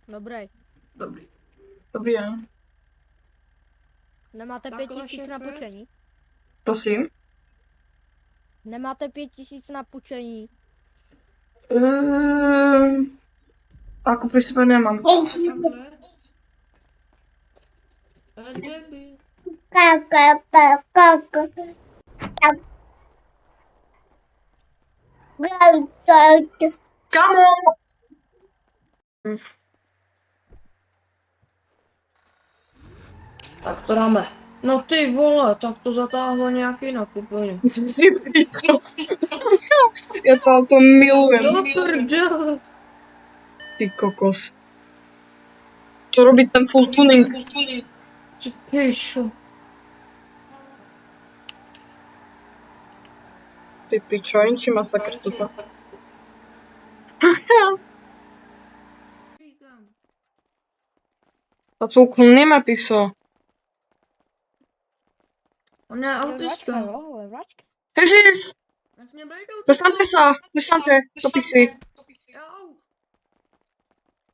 Dobrý. Dobrý. Dobrý den. Nemáte Tak, 5000 na šéfe? půjčení? Prosím. Nemáte 5000 na půjčení? Ako pri sebe nemám. Takhle. Debil. Kamo! Tak to dáme. No ty vole, tak to zatáhlo nějaký nakupení. Ty pičo. Ja to auto milujem. Do prdele. Ty kokos. Čo robí ten full tuning? Ty pičo. Ty pičo, inči masakr toto. A co ukloníme, piso? On je autista. jo, vračka. Hejhis! Prestaňte sa, prestaňte, do piči. Jau.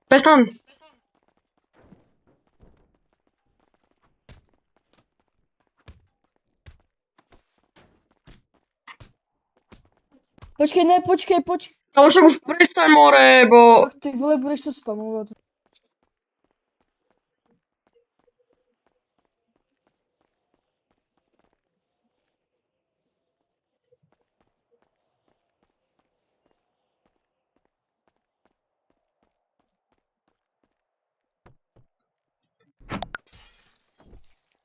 Prestan. Počkej, ne, počkej. Ale však už prestaň, more, bo... Ach, ty vole, budeš to spamovat.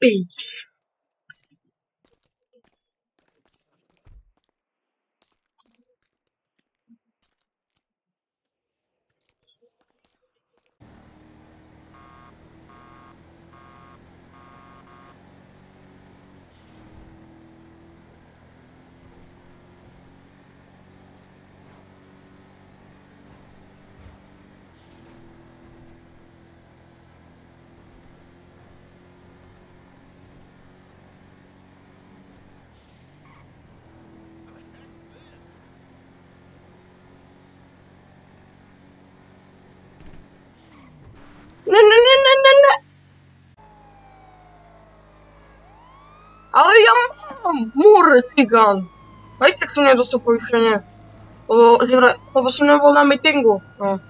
Pič. Ne. Ale ja mám more, cigán. Aj tak som nedostal povýšenie. Lebo som nebol na meetingu. No.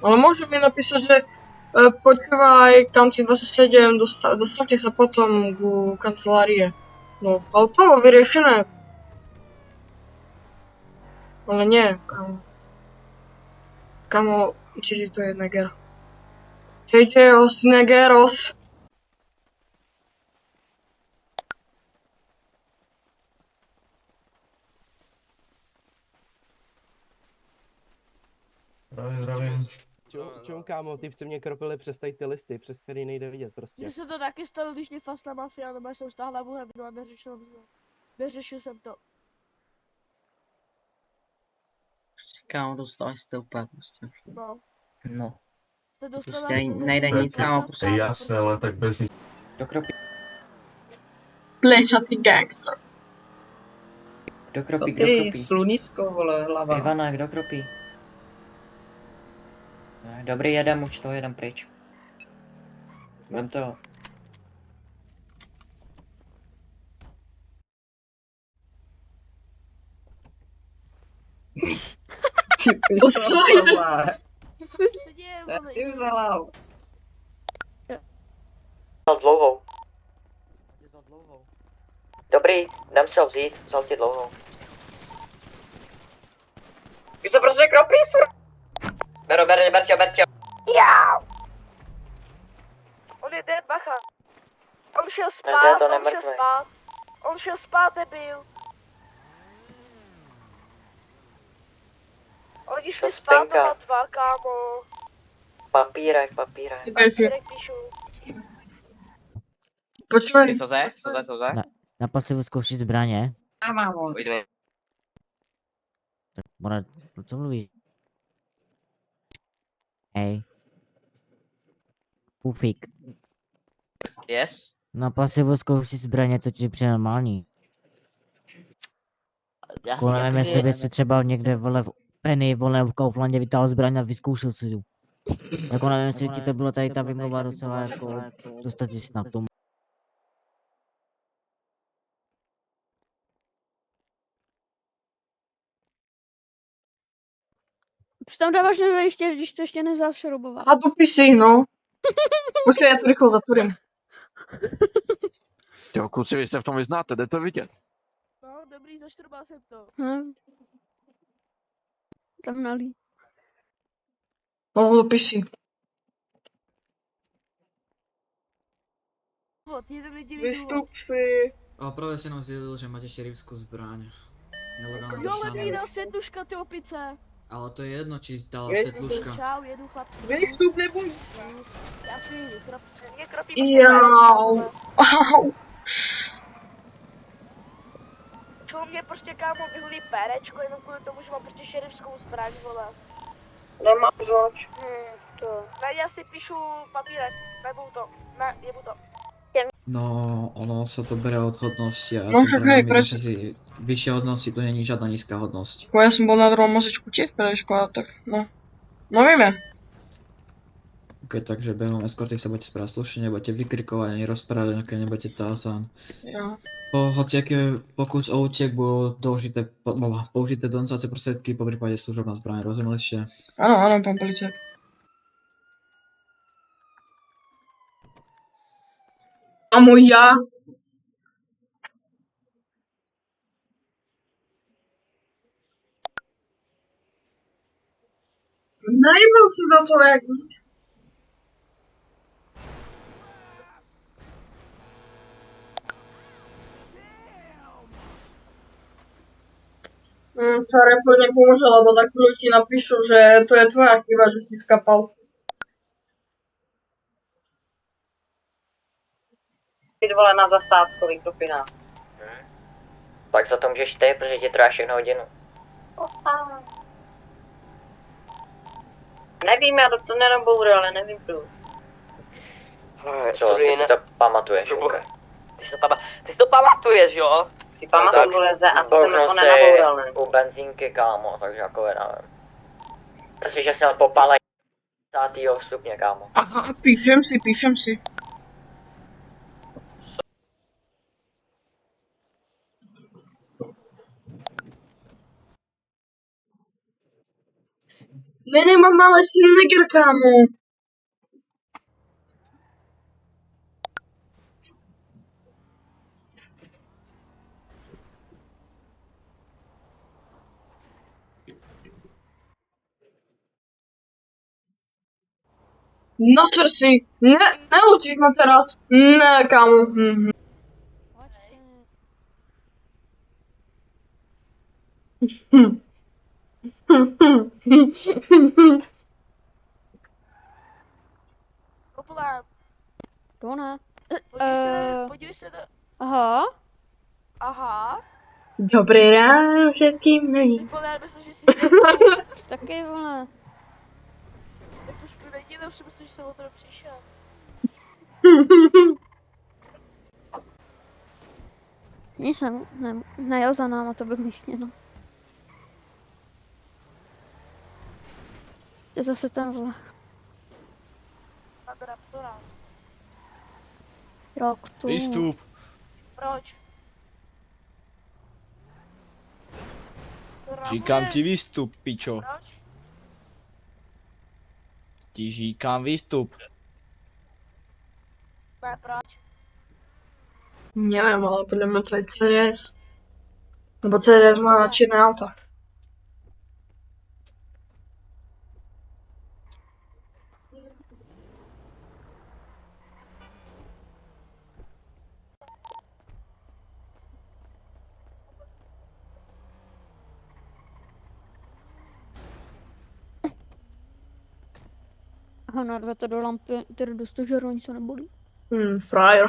Ale môže mi napísať, že počúvaj, kanci 27, dostavte sa potom ku kancelárie. No, ale to bolo vyriešené. Ale nie, kamo. Kamo, čiže to je neger. Čejte, negeros. Zdravím. Čum, kámo, typci mě kropili přes tady ty listy, přes který nejde vidět prostě. Mně se to taky stalo, když mě fasla mafia, nebo jsem stáhla hlavu hevnu a neřešil jsem to. Kámo, dostal jste úplně prostě. No. No. Jste dostala... Prostě nejde nic, kámo, prostě. Jasné, ale tak bez nich. Do kropí. Plečatý gangster. Do Co kropí, ty, slunisko, vole, hlava. Ivana, kdo kropí? Dobrý, jedem už to, jedem pryč. Vem to. Ty pičo, vole. Se děje, Já vole, si vzala. Vzal dlouhou. Dobrý, dám si ho vzít, vzal ti dlouhou. Ty se prostě kropíš, Ber tě. Jau! On je dead, bacha. On šel Ne, spát, to on šel nemrtvej. spát. On šel spát, debil. Oni šli To spát spinka. na dva, kámo. Papírek. Papírek píšu. Počúvaj. Soze? Na pasivu zkoušíš zbraně? Já mám, vole. Pojďme. Tak Mora, co mluvíš? Hej. Pufík. Yes? Na pasivu zkoušíš zbraně, to ti přijde normální. Kolem sobě si třeba někde vole v Penny, vole v Kauflandě vytáhl zbraň a vyzkoušel si ju. Jako nevím, jestli ti to bylo tady ta vymluva docela jako dostatečná k tomu. Proč tam dáváš ještě, když to ještě nezdáš šroubovat? A do pisy, no. Počkej, já to rychle zatvorím. Jo, kluci, vy se v tom vyznáte, jde to vidět. No, dobrý, zaštrubal jsem to. Tam nalí. No, do pisy. Jeden jediný Vystup si. A právě si nám sdělil, že máte šerifskou zbraň. Nelegálně Jo, ale držanou. mi dal světluška, ty opice. Ale to je jedno, či dala Vystup. světluška. Čau, jedu chlapci. Vystup neboj. Já si jdu, mě kropí. Jau. Au. Čeho mě prostě kámo vyhulí perečko, jenom kvůli tomu, že mám prostě šerifskou zbraň, vole. Nemám zač. To. Ne, já si píšu papírek, nebudu to, ne, jebu to. No, ono se to bere od hodnosti a já No, si však právě hej, myslím, že si vyšší hodnosti to není žádná nízká hodnost. Jako já jsem byl na druhém mazečku tě v Pradečku, ale tak no. No víme. Ok, takže behom eskorty sa budete správať slušne, nebudete vykrikovať ani rozprávať, nebudete tázan. Jo. Po hociaký pokus o útek budú použité donocacie prostriedky, po prípade služobná zbraň, rozumeli ste? Ano, ano, pan policajt. Amo, já. Najebal si do toho, jak víš. To report nepomôže, lebo za chvíľu ti napíšu, že to je tvoja chyba, že si skapal. Ty vole na zasádku, vykropí nás. Pak za to můžeš ty, protože ti trvá všechno hodinu. Osám. Nevím, já to nenaboural, ale nevím plus. Co, ty si to pamatuješ, Luka? Ty si to pamatuješ, jo? Si pamatuju, vole, že asi jsem to si nenaboural, ne? u benzínky, kámo, takže jako nevím. To si, že jsem popálej 10. stupně, kámo. Aha, píšem si. Ne, nemám, ale si neger, kámo. Naser si. Ne, neutíš ma teraz. Ne, kámo. Populár, To ne. podívej se na, Aha. aha. Dobré ráno všetkým. Populár, myslím, že si Taky, vole. tak už mi nedívám, že myslím, že jsem o to přišel. Jsem najel za náma, to byl místně, no. Je zase ten, vole. Sandra, to rád. Rok tu. Výstup. Proč? To rád Říkám je. ti výstup, pičo. Proč? Ti říkám výstup. Ne, proč? Neviem, ale podľa mňa to je CDS. Lebo CDS má čierne auta. Aha, narve to do lampy, tedy do stožeru, nic se nebolí. Frajer.